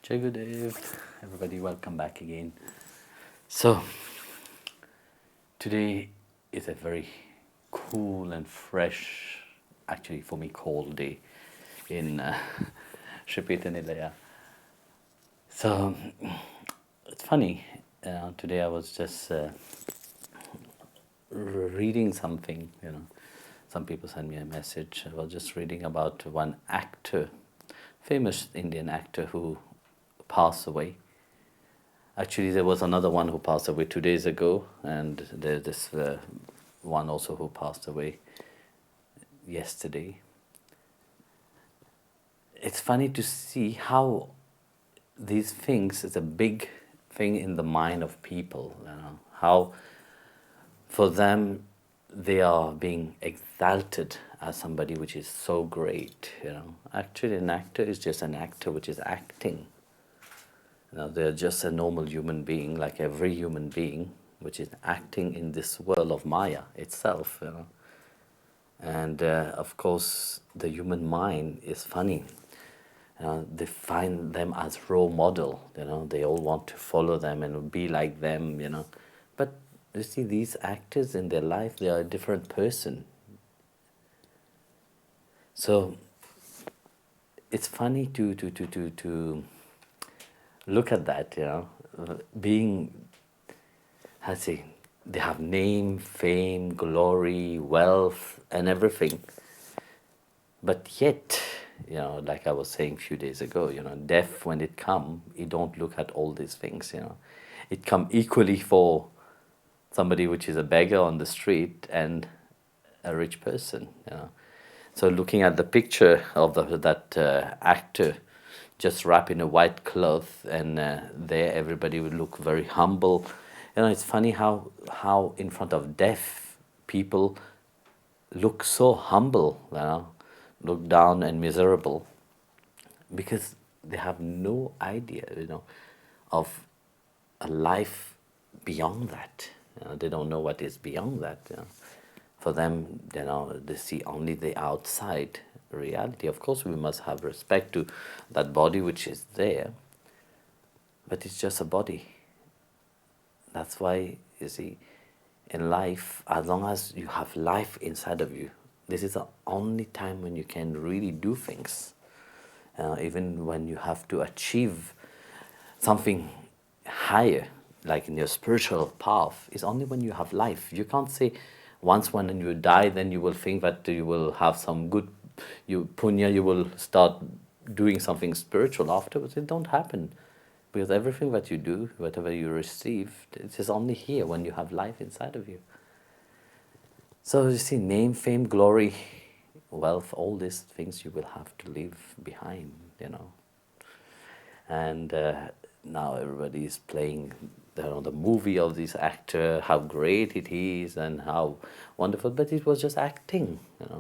Jai Gurudev, everybody, welcome back again. So, today is a very cool and fresh, actually for me, cold day in Sri Nilaya. So, it's funny, today I was just reading something, some people sent me a message. I was just reading about one actor, famous Indian actor who passed away. Actually, there was another one who passed away 2 days ago, and there's this one also who passed away yesterday. It's funny to see how these things is a big thing in the mind of people, how for them they are being exalted as somebody which is so great, Actually, an actor is just an actor which is acting. They're just a normal human being, like every human being, which is acting in this world of Maya itself, And of course, the human mind is funny. They find them as role model, They all want to follow them and be like them, But you see, these actors in their life, they are a different person. So it's funny to look at that, being, how to say, they have name, fame, glory, wealth, and everything. But yet, like I was saying a few days ago, death, when it come, you don't look at all these things, It come equally for somebody which is a beggar on the street and a rich person, So looking at the picture of that actor, just wrapped in a white cloth, and there everybody would look very humble. It's funny how in front of death people look so humble, look down and miserable, because they have no idea, of a life beyond that. They don't know what is beyond that. For them, they see only the outside reality. Of course, we must have respect to that body which is there, but it's just a body. That's why, you see, in life, as long as you have life inside of you, this is the only time when you can really do things. Even when you have to achieve something higher, like in your spiritual path, is only when you have life. You can't say once when you die, then you will think that you will have some good punya, you will start doing something spiritual afterwards. It don't happen, because everything that you do, whatever you receive, it is only here when you have life inside of you. So you see, name, fame, glory, wealth, all these things you will have to leave behind, And now everybody is playing the movie of this actor, how great it is and how wonderful, but it was just acting,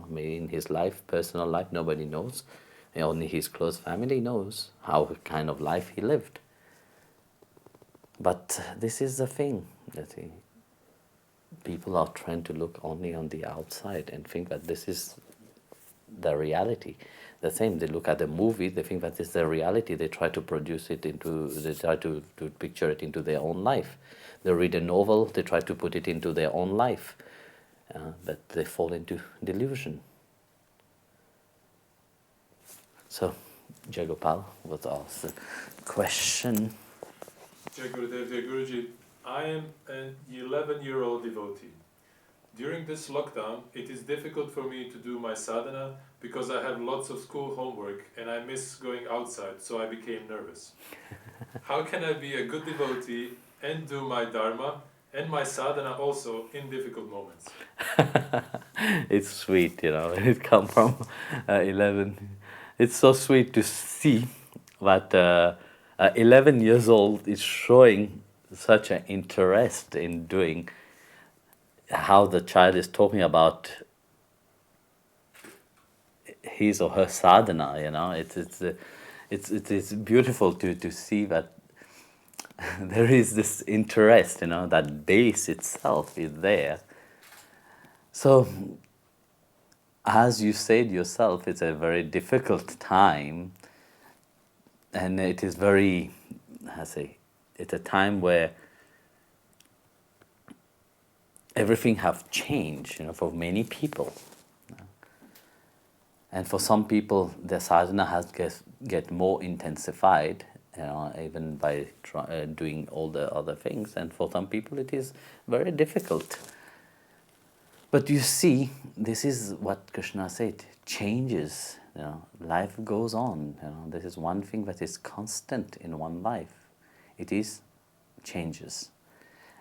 Maybe in his life, personal life, nobody knows. Only his close family knows how kind of life he lived. But this is the thing, that people are trying to look only on the outside and think that this is the reality. The same, they look at the movie, they think that this is the reality. They try to produce it they try to picture it into their own life. They read a novel, they try to put it into their own life, but they fall into delusion. So, Jagopal was asked the question. Jai Gurudev, Jai Guruji, I am an 11-year-old devotee. During this lockdown, it is difficult for me to do my sadhana because I have lots of school homework and I miss going outside, so I became nervous. How can I be a good devotee and do my dharma and my sadhana also in difficult moments? It's sweet, when it comes from 11. It's so sweet to see that 11 years old is showing such an interest in doing, how the child is talking about his or her sadhana. It's beautiful to see that there is this interest, that base itself is there. So, as you said yourself, it's a very difficult time. and it is very, I say, it's a time where everything have changed, for many people. And for some people, their sadhana has get more intensified, even by doing all the other things. And for some people, it is very difficult. But you see, this is what Krishna said: changes. Life goes on. This is one thing that is constant in one life. It is changes,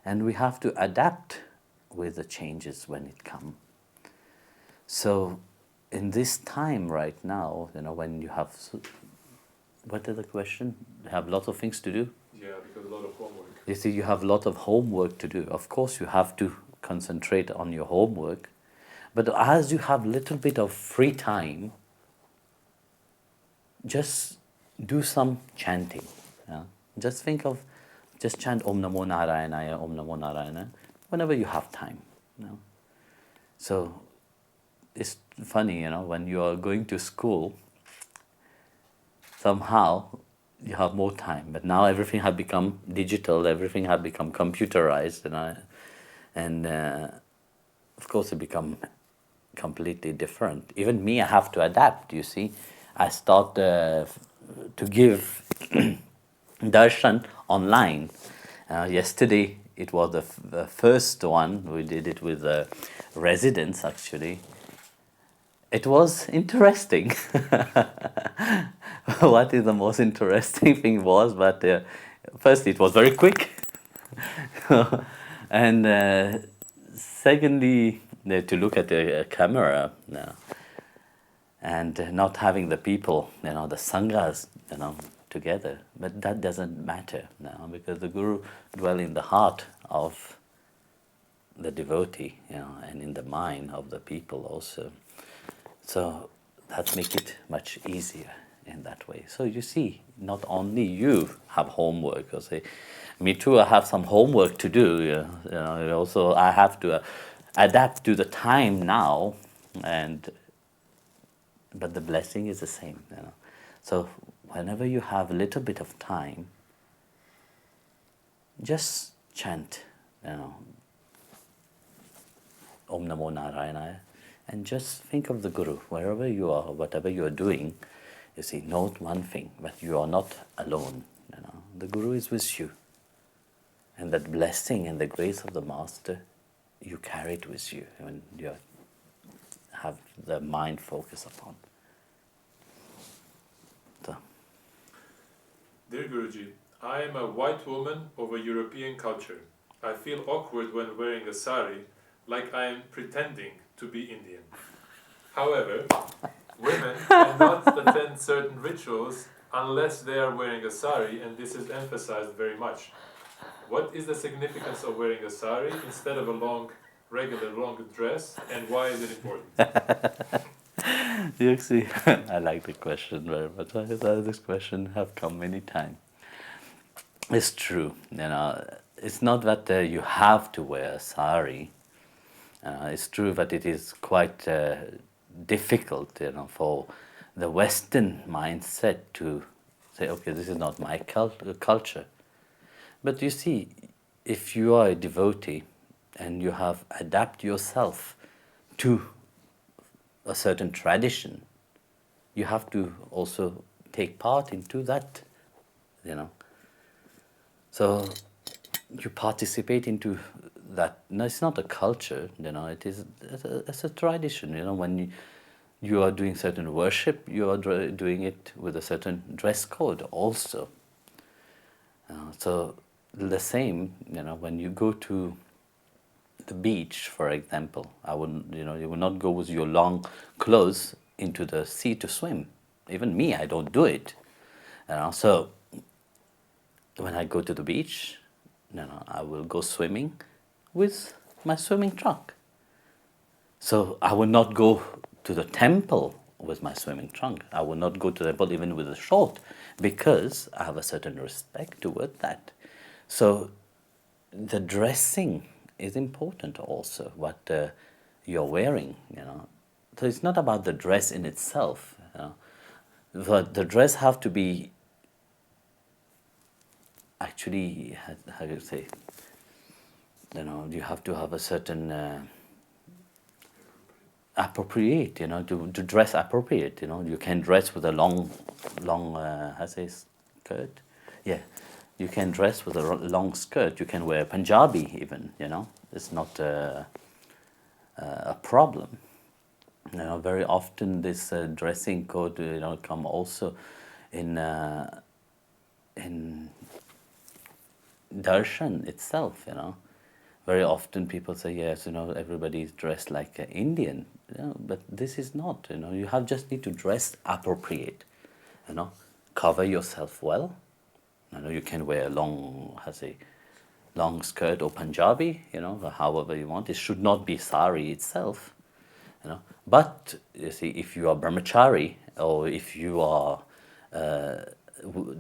and we have to adapt with the changes when it comes. So, in this time right now, when you have, what is the question? You have lots of things to do? Yeah, because a lot of homework. You see, you have a lot of homework to do. Of course, you have to concentrate on your homework. But as you have a little bit of free time, just do some chanting. Just think of, just chant Om Namo Narayanaya, Om Namo Narayana, whenever you have time. So, it's funny, when you are going to school, somehow you have more time. But now everything has become digital, everything has become computerized, and of course it become completely different. Even me, I have to adapt, you see. I start to give darshan online. Yesterday it was the first one. We did it with residents, actually. It was interesting. What is the most interesting thing was, but first it was very quick. And secondly, to look at the camera and not having the people, the sanghas, together. But that doesn't matter now, because the Guru dwells in the heart of the devotee, and in the mind of the people also. So that makes it much easier in that way. So you see, not only you have homework, you say, me too, I have some homework to do. Also I have to adapt to the time now, but the blessing is the same. So whenever you have a little bit of time, just chant, Om Namo Narayana, and just think of the Guru wherever you are, whatever you are doing. You see, note one thing, that you are not alone. The Guru is with you, and that blessing and the grace of the Master, you carry it with you when you have the mind focus upon. So. Dear Guruji, I am a white woman of a European culture. I feel awkward when wearing a sari, like I am pretending to be Indian. However, women cannot attend certain rituals unless they are wearing a sari, and this is emphasized very much. What is the significance of wearing a sari instead of a regular long dress, and why is it important? You see, I like the question very much. This question have come many times. It's true, it's not that you have to wear a sari. It's true that it is quite difficult, for the Western mindset to say, okay, this is not my culture. But you see, if you are a devotee and you have adapt yourself to a certain tradition, you have to also take part into that, So you participate into that. No, it's not a culture, it's a tradition, when you are doing certain worship, you are doing it with a certain dress code also. So the same, when you go to the beach, for example, you would not go with your long clothes into the sea to swim. Even me, I don't do it. So when I go to the beach, I will go swimming with my swimming trunk. So I will not go to the temple with my swimming trunk. I will not go to the temple even with a short, because I have a certain respect toward that. So the dressing is important also, what you're wearing, So it's not about the dress in itself, but the dress have to be actually, how do you say, you have to have a certain appropriate, to dress appropriate, you can dress with a long, how say, skirt, yeah, you can dress with a long skirt, you can wear Punjabi even, it's not a problem. Very often this dressing code, come also in darshan itself, Very often people say, yes, everybody is dressed like an Indian, but this is not, you have just need to dress appropriate, cover yourself well. You can wear a long, long skirt or Punjabi, however you want. It should not be sari itself, But you see, if you are brahmachari or if you are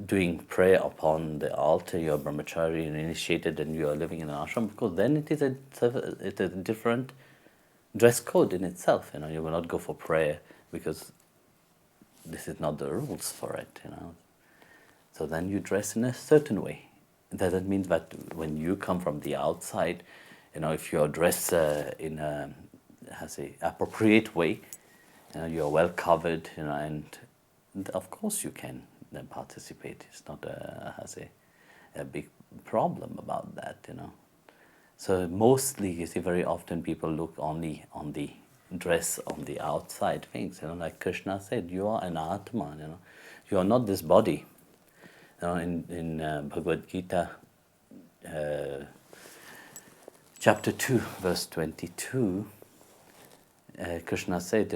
doing prayer upon the altar, you are brahmachari and initiated, and you are living in an ashram, because then it's a different dress code in itself. You will not go for prayer because this is not the rules for it. So then you dress in a certain way. That means that when you come from the outside, if you are dressed in a appropriate way, you are well covered, and of course you can then participate. It's not a big problem about that, So mostly, you see, very often people look only on the dress, on the outside things, like Krishna said, you are an Atma, you are not this body. In Bhagavad Gita, chapter 2, verse 22, Krishna said,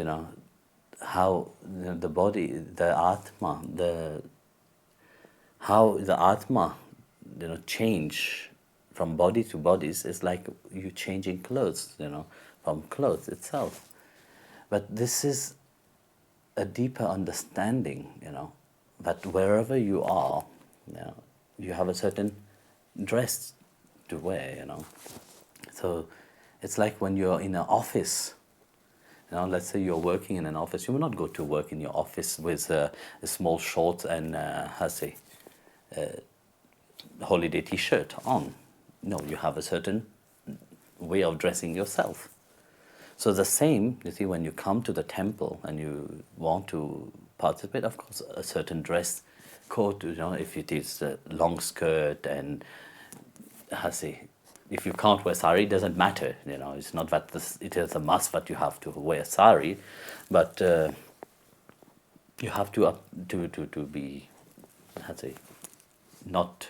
how the body, the Atma, how the Atma, change from body to bodies is like you changing clothes, from clothes itself. But this is a deeper understanding, that wherever you are, you have a certain dress to wear, So it's like when you're in an office. Let's say you're working in an office. You will not go to work in your office with a small shorts and holiday T-shirt on. No, you have a certain way of dressing yourself. So the same, you see, when you come to the temple and you want to participate, of course, a certain dress code, if it is a long skirt and if you can't wear sari, it doesn't matter. It's not that it is a must that you have to wear sari, but you have to be, not.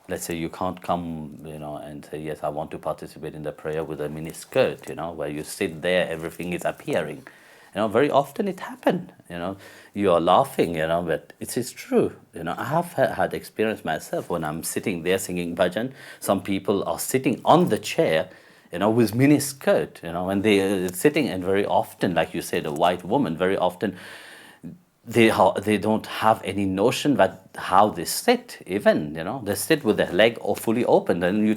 Let's say you can't come, and say, yes, I want to participate in the prayer with a mini skirt, where you sit there, everything is appearing. Very often it happens, you are laughing, but it is true. I have had experience myself when I'm sitting there singing bhajan. Some people are sitting on the chair, with mini skirt, when they are sitting, and very often, like you said, a white woman, very often they don't have any notion that how they sit even, they sit with their leg or fully open, and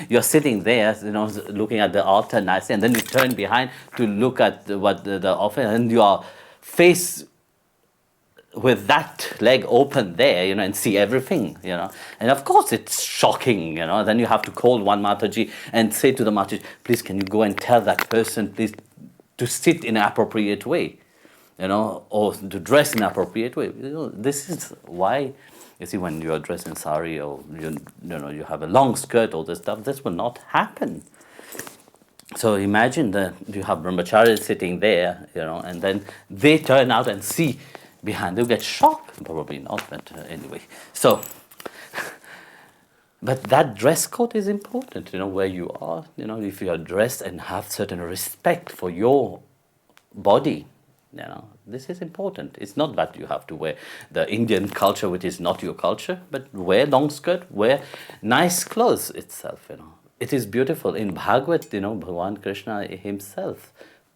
you're sitting there, looking at the altar nicely, and then you turn behind to look at what the offering, and you are face with that leg open there, and see everything, and of course it's shocking, then you have to call one Mataji and say to the Mataji, please can you go and tell that person please to sit in an appropriate way, or to dress in an appropriate way. This is why, you see, when you are dressed in sari or you have a long skirt, all this stuff, this will not happen. So imagine that you have brahmacharis sitting there, and then they turn out and see behind. They'll get shocked, probably not, but anyway. So, but that dress code is important, where you are, if you are dressed and have certain respect for your body, this is important. It's not that you have to wear the Indian culture, which is not your culture, but wear long skirt, wear nice clothes itself, It is beautiful. In Bhagavad, Bhagavan Krishna himself,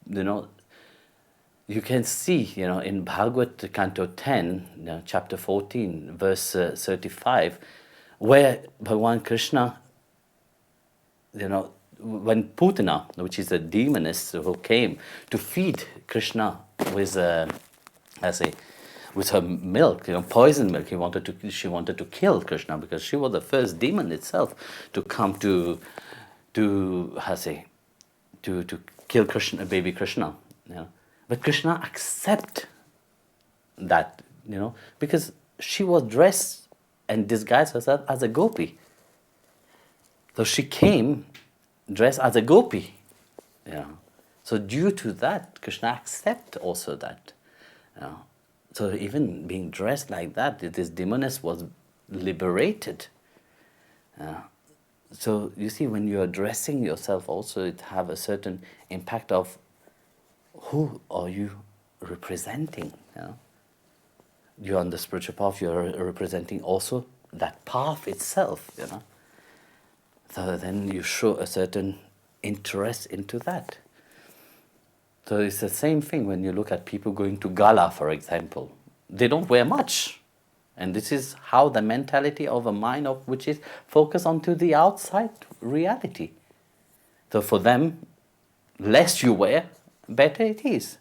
you can see, in Bhagavad Canto 10, chapter 14, verse 35, where Bhagavan Krishna, when Putana, which is a demoness who came to feed Krishna with with her milk, poison milk. She wanted to kill Krishna because she was the first demon itself to come to how say, to kill Krishna, baby Krishna. But Krishna accept that, because she was dressed and disguised herself as a gopi. So she came dressed as a gopi. So due to that, Krishna accept also that. So even being dressed like that, this demoness was liberated. So you see, when you are dressing yourself also, it have a certain impact of who are you representing. You're on the spiritual path, you're representing also that path itself. So then you show a certain interest into that. So it's the same thing when you look at people going to gala, for example. They don't wear much. And this is how the mentality of a mind of which is focused onto the outside reality. So for them, less you wear, better it is.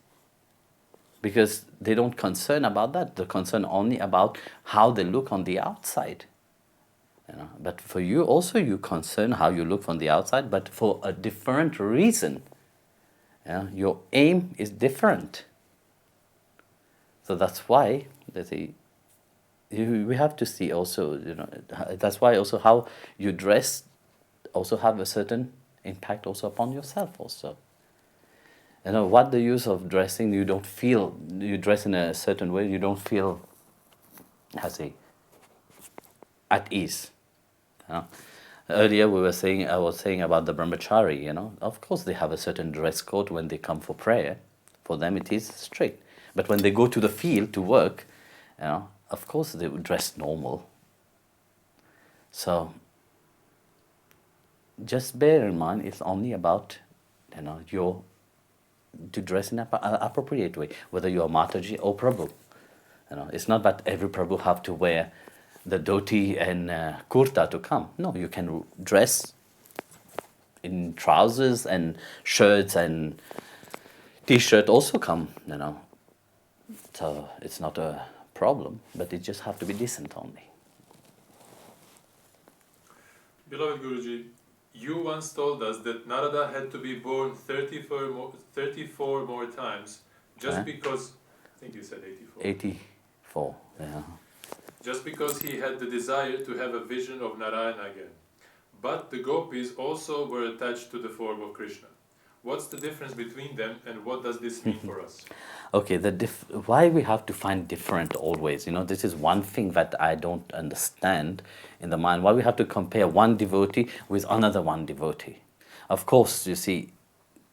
Because they don't concern about that. They're concerned only about how they look on the outside. But for you also, you concern how you look from the outside, but for a different reason. Your aim is different. So that's why we have to see also, that's why also how you dress also have a certain impact also upon yourself also. What the use of dressing, you don't feel, you dress in a certain way, you don't feel, at ease. Earlier I was saying about the brahmachari, of course they have a certain dress code when they come for prayer. For them it is strict. But when they go to the field to work, of course they would dress normal. So just bear in mind, it's only about, to dress in an appropriate way, whether you are Mataji or Prabhu. It's not that every Prabhu have to wear the dhoti and kurta to come. No, you can dress in trousers and shirts and t-shirt also come, So it's not a problem, but it just have to be decent only. Beloved Guruji, you once told us that Narada had to be born 34 more times just because, I think you said 84. 84, yeah. Just because he had the desire to have a vision of Narayana again. But the Gopis also were attached to the form of Krishna. What's the difference between them and what does this mean for us? Okay, why we have to find different always, this is one thing that I don't understand in the mind. Why we have to compare one devotee with another one devotee. Of course, you see,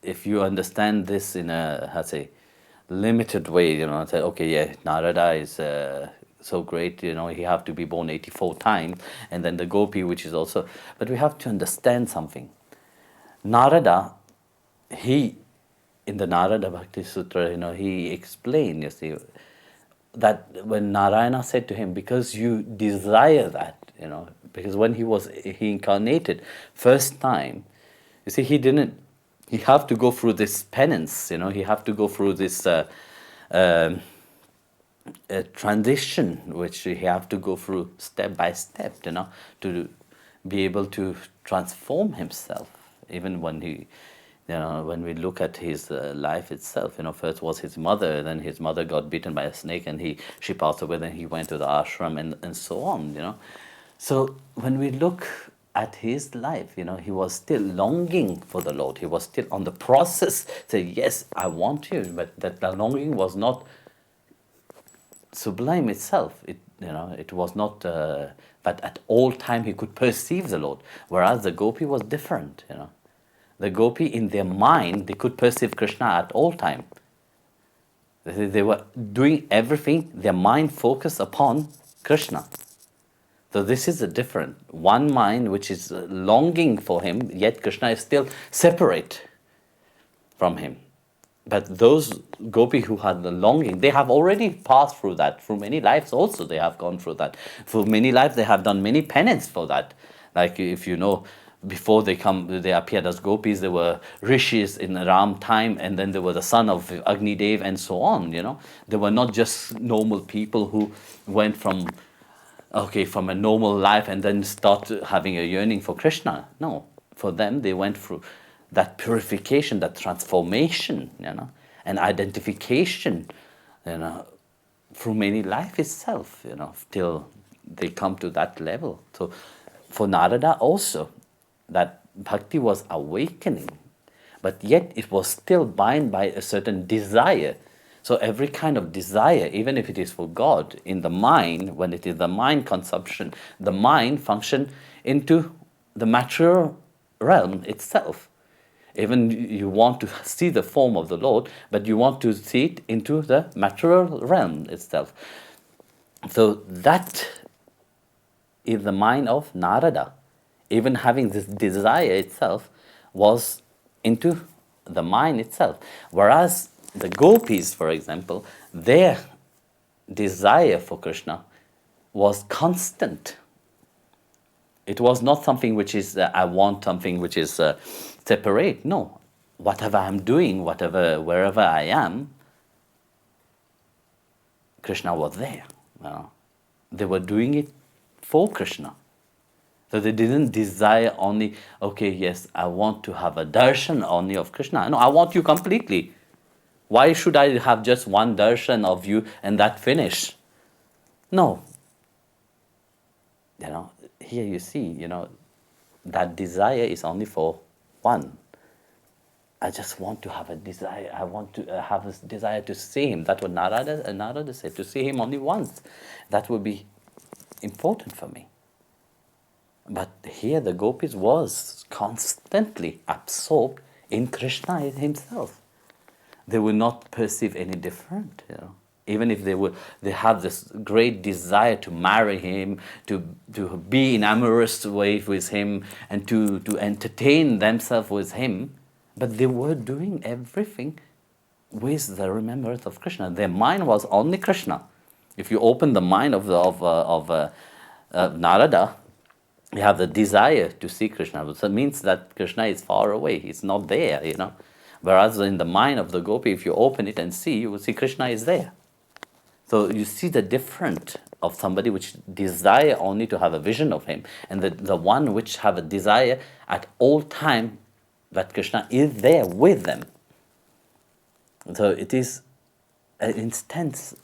if you understand this in a, limited way, say, okay, yeah, Narada is so great, he have to be born 84 times, and then the Gopi, which is also, but we have to understand something. Narada, in the Narada Bhakti Sutra, he explained, that when Narayana said to him, because you desire that, because when he incarnated first time, you see, he have to go through this penance, he have to go through this transition, which he have to go through step by step, to be able to transform himself. Even when when we look at his life itself, first was his mother, then his mother got bitten by a snake, and she passed away, then he went to the ashram, and so on, So when we look at his life, he was still longing for the Lord. He was still on the process, say, yes, I want you, but that the longing was not sublime itself. It was not, but at all time he could perceive the Lord, whereas the Gopi was different, The Gopi, in their mind, they could perceive Krishna at all time. They were doing everything, their mind focused upon Krishna. So this is a different one mind which is longing for him, yet Krishna is still separate from him. But those Gopi who had the longing, they have already passed through that. Through many lives also they have gone through that. For many lives they have done many penance for that. Like if you know before they appeared as gopis, there were rishis in Ram time, and then there were the son of Agni Dev and so on, They were not just normal people who went from a normal life and then start having a yearning for Krishna. No, for them, they went through that purification, that transformation, and identification, through many life itself, till they come to that level. So for Narada also, that bhakti was awakening, but yet it was still bound by a certain desire. So every kind of desire, even if it is for God, in the mind, when it is the mind consumption, the mind function into the material realm itself. Even you want to see the form of the Lord, but you want to see it into the material realm itself. So that is the mind of Narada. Even having this desire itself was into the mind itself. Whereas the gopis, for example, their desire for Krishna was constant. It was not something which is, I want something which is separate. No. Whatever I'm doing, wherever I am, Krishna was there. They were doing it for Krishna. So they didn't desire only, okay, yes, I want to have a darshan only of Krishna. No, I want you completely. Why should I have just one darshan of you and that finish? No. Here you see, that desire is only for one. I just want to have a desire. I want to have a desire to see him. That's what Narada said, to see him only once. That would be important for me. But here the gopis was constantly absorbed in Krishna himself. They would not perceive any different, Even if they have this great desire to marry him, to be in amorous way with him, and to entertain themselves with him, but they were doing everything with the remembrance of Krishna. Their mind was only Krishna. If you open the mind of Narada, you have the desire to see Krishna. So it means that Krishna is far away. He's not there, Whereas in the mind of the gopi, if you open it and see, you will see Krishna is there. So you see the difference of somebody which desire only to have a vision of him, and the one which have a desire at all time that Krishna is there with them. So it is an intense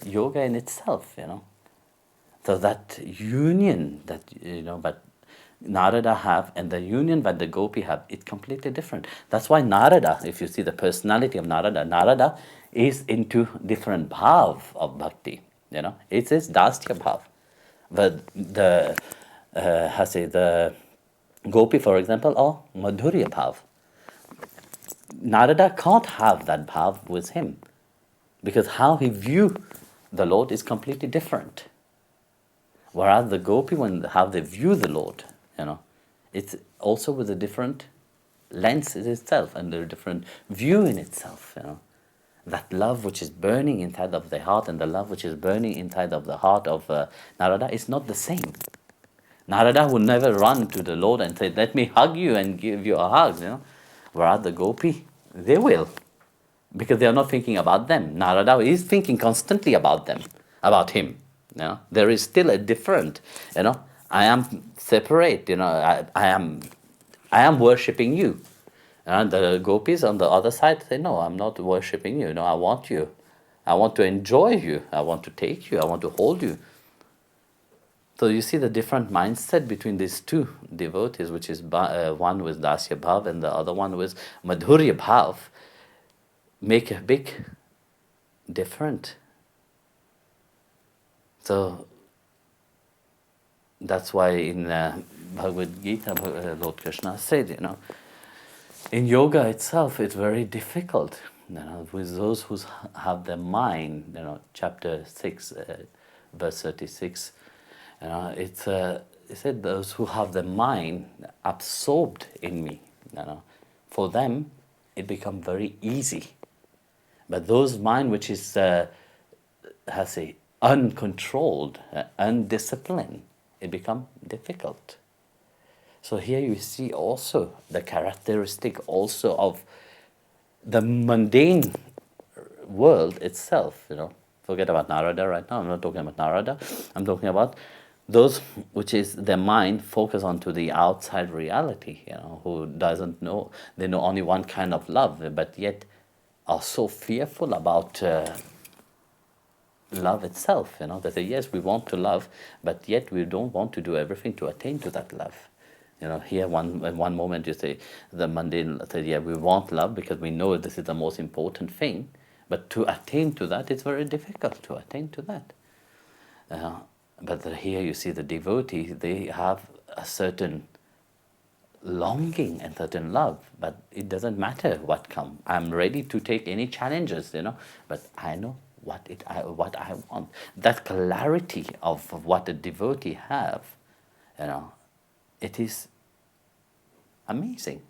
yoga in itself, So that union that, but Narada have and the union that the gopi have, it's completely different. That's why Narada, if you see the personality of Narada is into different bhav of bhakti. It is dasya bhav. The gopi, for example, or madhurya bhav. Narada can't have that bhav with him, because how he view the Lord is completely different. Whereas the gopi, how they view the Lord, it's also with a different lens in itself and a different view in itself. That love which is burning inside of the heart and the love which is burning inside of the heart of Narada is not the same. Narada would never run to the Lord and say, "Let me hug you and give you a hug." Whereas the gopi, they will, because they are not thinking about them. Narada is thinking constantly about them, about him. There is still a different, I am separate, I am worshipping you. And the gopis on the other side say, no, I'm not worshipping you. I want you. I want to enjoy you. I want to take you. I want to hold you. So you see the different mindset between these two devotees, which is one with dasya bhav and the other one with madhurya bhav, make a big difference. So that's why in Bhagavad Gita, Lord Krishna said, in yoga itself, it's very difficult, with those who have their mind, chapter 6, verse 36, it said those who have the mind absorbed in me, for them, it becomes very easy. But those mind which is, uncontrolled, undisciplined, it becomes difficult. So here you see also the characteristic also of the mundane world itself, Forget about Narada right now. I'm not talking about Narada. I'm talking about those which is their mind focus onto the outside reality, who doesn't know, they know only one kind of love, but yet are so fearful about love itself, They say, yes, we want to love, but yet we don't want to do everything to attain to that love. Here in one moment you say, the mundane say, yeah, we want love because we know this is the most important thing, but to attain to that, it's very difficult to attain to that. But here you see the devotees, they have a certain longing and certain love, but it doesn't matter what comes. I'm ready to take any challenges, but I know what I want. That clarity of what a devotee have, it is amazing,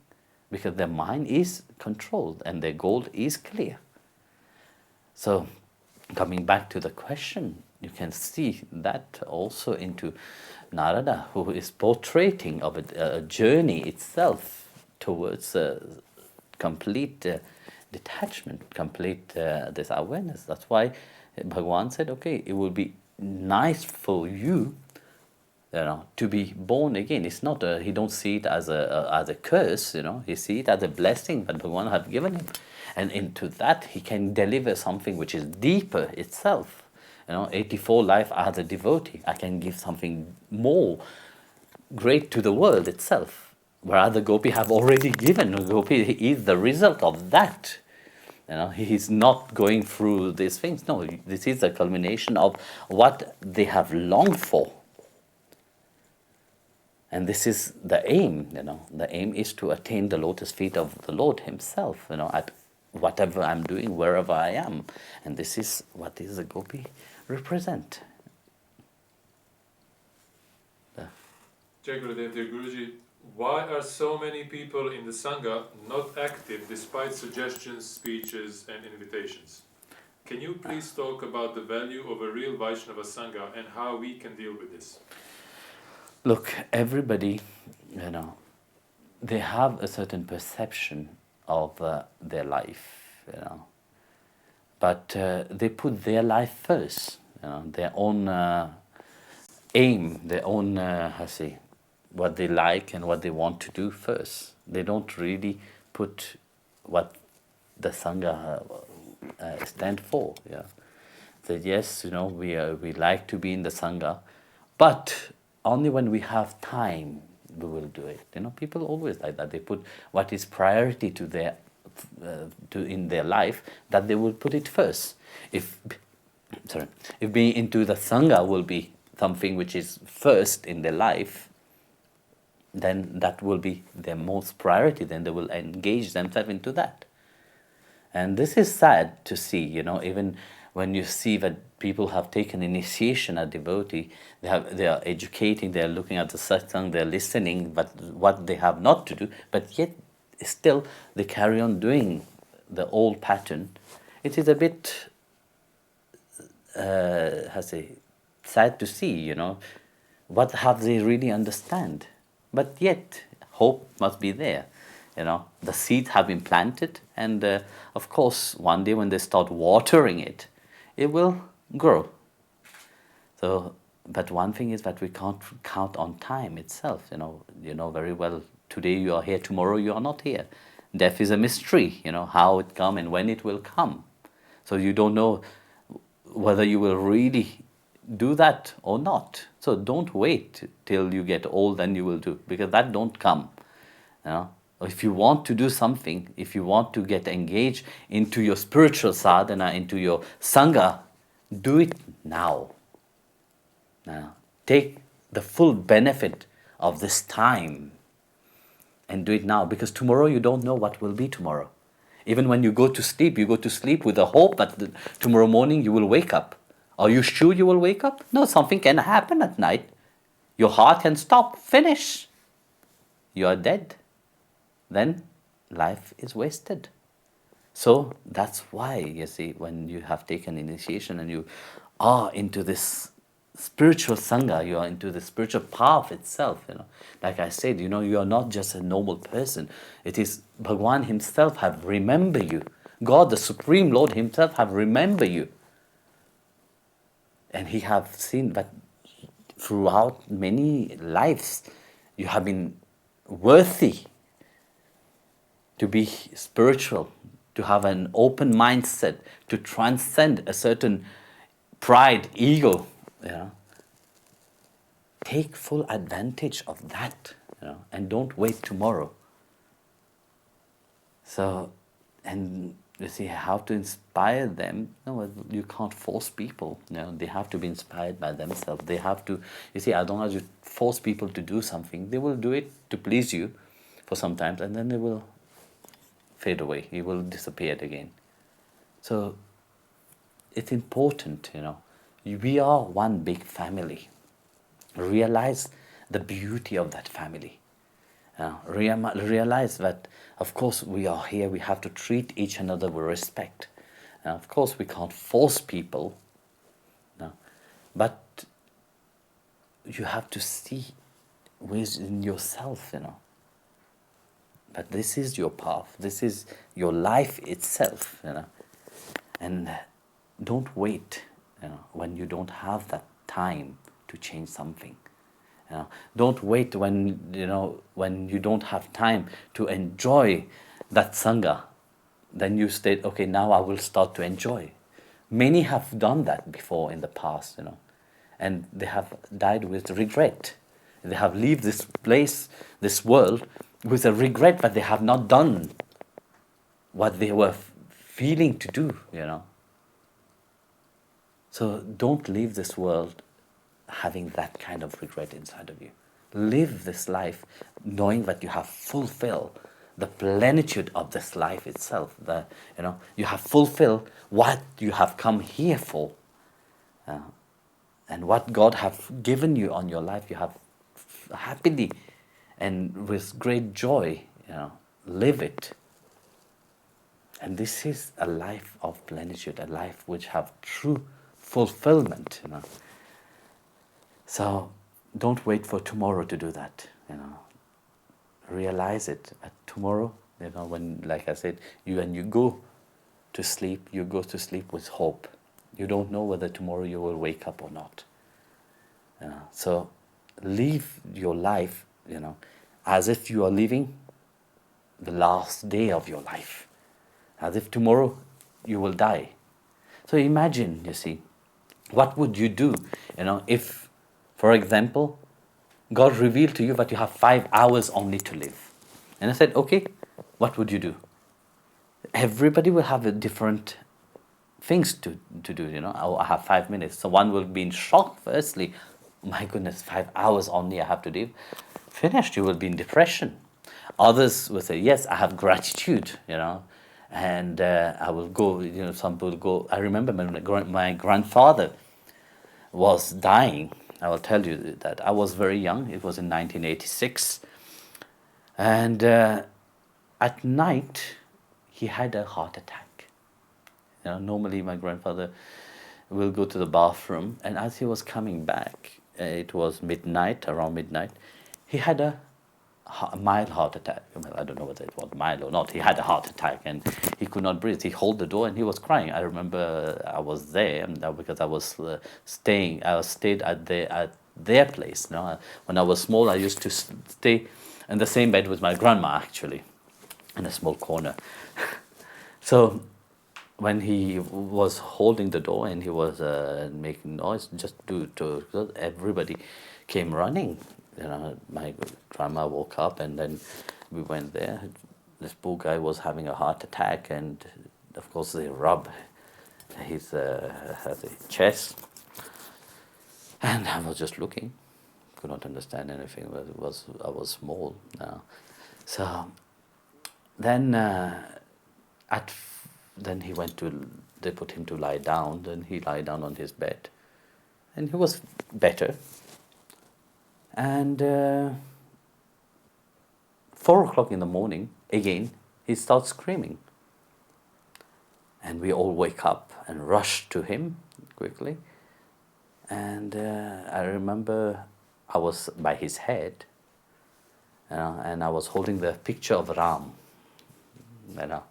because their mind is controlled and their goal is clear. So, coming back to the question, you can see that also into Narada, who is portraying of a journey itself towards complete detachment, complete this awareness. That's why Bhagavan said, okay, it will be nice for you, to be born again. It's not he don't see it as a curse, he see it as a blessing that Bhagavan have given him, and into that he can deliver something which is deeper itself. 84 life as a devotee, I can give something more great to the world itself, where other Gopi have already given. Gopi is the result of that. He is not going through these things. No, this is a culmination of what they have longed for. And this is the aim, The aim is to attain the lotus feet of the Lord himself, at whatever I'm doing, wherever I am. And this is what is the Gopi represent. Jai Gurudev, dear Guruji, why are so many people in the Sangha not active despite suggestions, speeches and invitations? Can you please talk about the value of a real Vaishnava Sangha and how we can deal with this? Look, everybody, they have a certain perception of their life, but they put their life first, their own aim, their own, what they like and what they want to do first. They don't really put what the Sangha stand for. That yes, we like to be in the Sangha, but only when we have time we will do it. People always like that. They put what is priority to their in their life, that they will put it first. If being into the Sangha will be something which is first in their life, then that will be their most priority. Then they will engage themselves into that. And this is sad to see, even when you see that people have taken initiation as devotee, they are educating, they are looking at the satsang, they are listening, but what they have not to do, but yet still they carry on doing the old pattern. It is a bit, sad to see, what have they really understand. But yet, hope must be there. The seeds have been planted, and of course, one day when they start watering it, it will grow. So, but one thing is that we can't count on time itself. You know very well. Today you are here, tomorrow you are not here. Death is a mystery. How it come and when it will come. So you don't know whether you will really do that or not. So don't wait till you get old and you will do, because that don't come. If you want to do something, if you want to get engaged into your spiritual sadhana, into your Sangha, do it now. Take the full benefit of this time and do it now, because tomorrow you don't know what will be tomorrow. Even when you go to sleep with the hope that tomorrow morning you will wake up. Are you sure you will wake up? No, something can happen at night. Your heart can stop, finish. You are dead. Then life is wasted. So that's why, you see, when you have taken initiation and you are into this spiritual Sangha, you are into the spiritual path itself, Like I said, you are not just a normal person. It is Bhagwan himself have remember you. God, the Supreme Lord himself have remember you. And he have seen that throughout many lives, you have been worthy to be spiritual, to have an open mindset, to transcend a certain pride, ego, Take full advantage of that, and don't wait tomorrow. So, and you see how to inspire them. No, you can't force people. They have to be inspired by themselves. They have to. You see, as long as you force people to do something, they will do it to please you, for some time, and then they will fade away. He will disappear again. So, it's important. We are one big family. Realize the beauty of that family. Realize that, of course, we are here, we have to treat each another with respect. Of course, we can't force people, but you have to see within yourself, But this is your path, this is your life itself, And don't wait, when you don't have that time to change something. Don't wait when you don't have time to enjoy that Sangha. Then you state, okay, now I will start to enjoy. Many have done that before in the past, and they have died with regret. They have left this place, this world, with a regret that they have not done what they were feeling to do, So don't leave this world having that kind of regret inside of you. Live this life knowing that you have fulfilled the plenitude of this life itself. You have fulfilled what you have come here for, and what God have given you on your life. You have happily and with great joy, live it. And this is a life of plenitude, a life which have true fulfillment. So don't wait for tomorrow to do that, Realize it at tomorrow, when, like I said, when you go to sleep, you go to sleep with hope. You don't know whether tomorrow you will wake up or not. So live your life, as if you are living the last day of your life. As if tomorrow you will die. So imagine, you see, what would you do, if, for example, God revealed to you that you have 5 hours only to live. And I said, okay, what would you do? Everybody will have a different things to do, I have 5 minutes. So one will be in shock, firstly. My goodness, 5 hours only I have to live. Finished, you will be in depression. Others will say, yes, I have gratitude, and I will go, some people go. I remember when my grandfather was dying. I will tell you that I was very young. It was in 1986. And at night, he had a heart attack. Normally my grandfather will go to the bathroom, and as he was coming back, it was around midnight, he had a mild heart attack. Well, I don't know whether it was mild or not. He had a heart attack and he could not breathe. He held the door and he was crying. I remember I was there because I was stayed at their place. When I was small, I used to stay in the same bed with my grandma, actually, in a small corner. So when he was holding the door and he was making noise, just to everybody came running. My grandma woke up and then we went there. This poor guy was having a heart attack, and of course they rub his chest. And I was just looking, could not understand anything. But I was small now. So then then he went to. They put him to lie down. Then he lay down on his bed, and he was better. And 4 o'clock in the morning, again, he starts screaming. And we all wake up and rush to him quickly. And I remember I was by his head, and I was holding the picture of Ram, you know.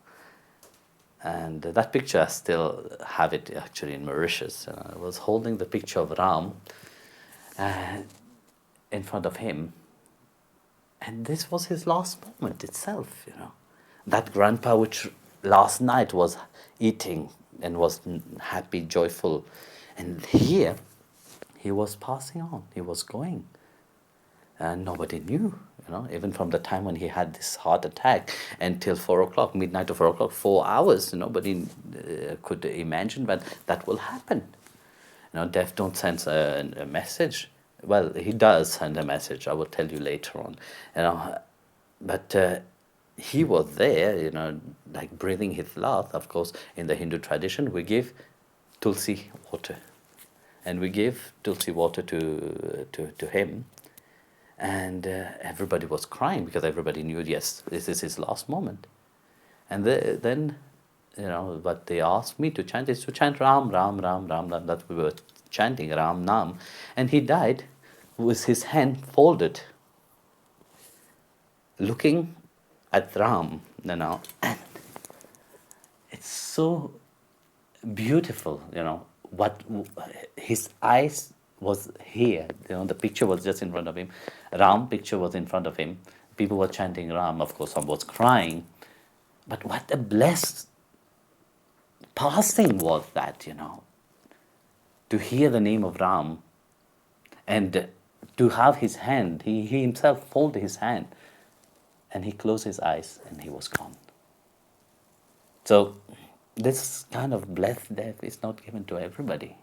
And that picture, I still have it actually in Mauritius. I was holding the picture of Ram in front of him. And this was his last moment itself, That grandpa, which last night was eating and was happy, joyful. And here, he was passing on, he was going. And nobody knew, even from the time when he had this heart attack until 4 o'clock, midnight to 4 o'clock, 4 hours, nobody could imagine that will happen. Death don't send a message. Well, he does send a message, I will tell you later on. But he was there, like breathing his last. Of course, in the Hindu tradition, we give tulsi water. And we gave tulsi water to him. And everybody was crying because everybody knew, yes, this is his last moment. And then, what they asked me to chant is to chant Ram, Ram, Ram, Ram, Ram. That we were chanting Ram Nam. And he died with his hand folded, looking at Ram, And it's so beautiful, what his eyes was here. The picture was just in front of him. Ram picture was in front of him. People were chanting Ram. Of course, some was crying. But what a blessed passing was that, to hear the name of Ram and to have his hand. He himself folded his hand and he closed his eyes and he was gone. So this kind of blessed death is not given to everybody,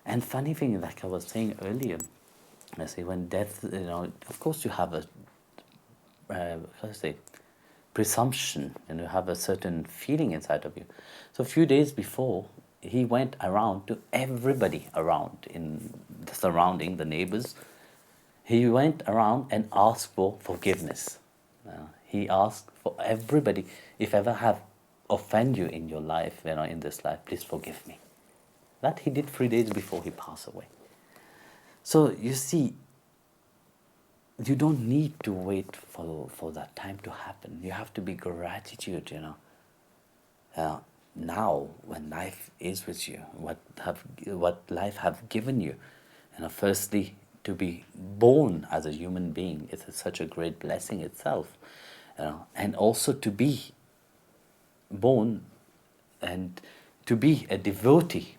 And funny thing, like I was saying earlier, I say when death, of course you have a, presumption, and you have a certain feeling inside of you. So a few days before, he went around to everybody around in the surrounding, the neighbors. He went around and asked for forgiveness. He asked for everybody, if ever have offend you in your life, in this life, please forgive me. That he did 3 days before he passed away. So you see, you don't need to wait for that time to happen. You have to be gratitude, now when life is with you, what life have given you. Firstly, to be born as a human being is such a great blessing itself. And also to be born and to be a devotee,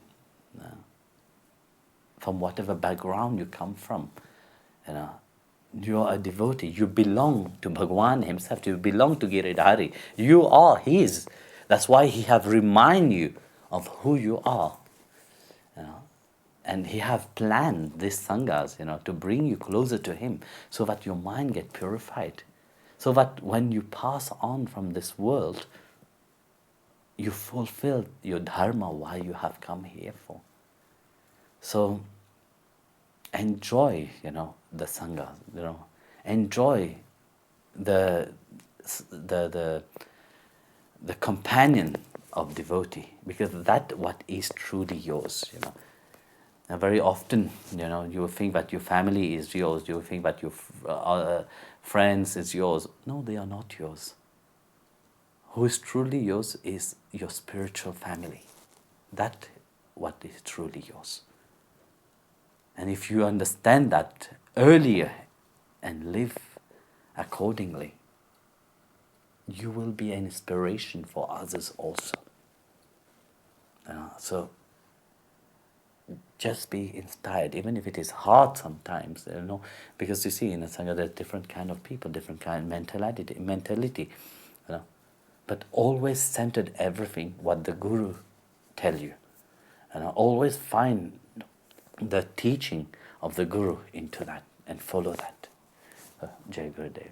from whatever background you come from, you are a devotee. You belong to Bhagwan himself. You belong to Giridhari. You are his. That's why he have remind you of who you are. And he have planned these sanghas, to bring you closer to him, so that your mind get purified, so that when you pass on from this world, you fulfill your dharma, why you have come here for. So enjoy, the sangha, enjoy the companion of devotee, because that what is truly yours, And very often, you think that your family is yours, you think that your friends is yours. No, they are not yours. Who is truly yours is your spiritual family. That what is truly yours. And if you understand that earlier and live accordingly, you will be an inspiration for others also. So just be inspired, even if it is hard sometimes, because you see in a Sangha there's different kind of people, different kind of mentality, but always centered everything what the Guru tell you, and always find the teaching of the Guru into that and follow that. Jai Gurudev.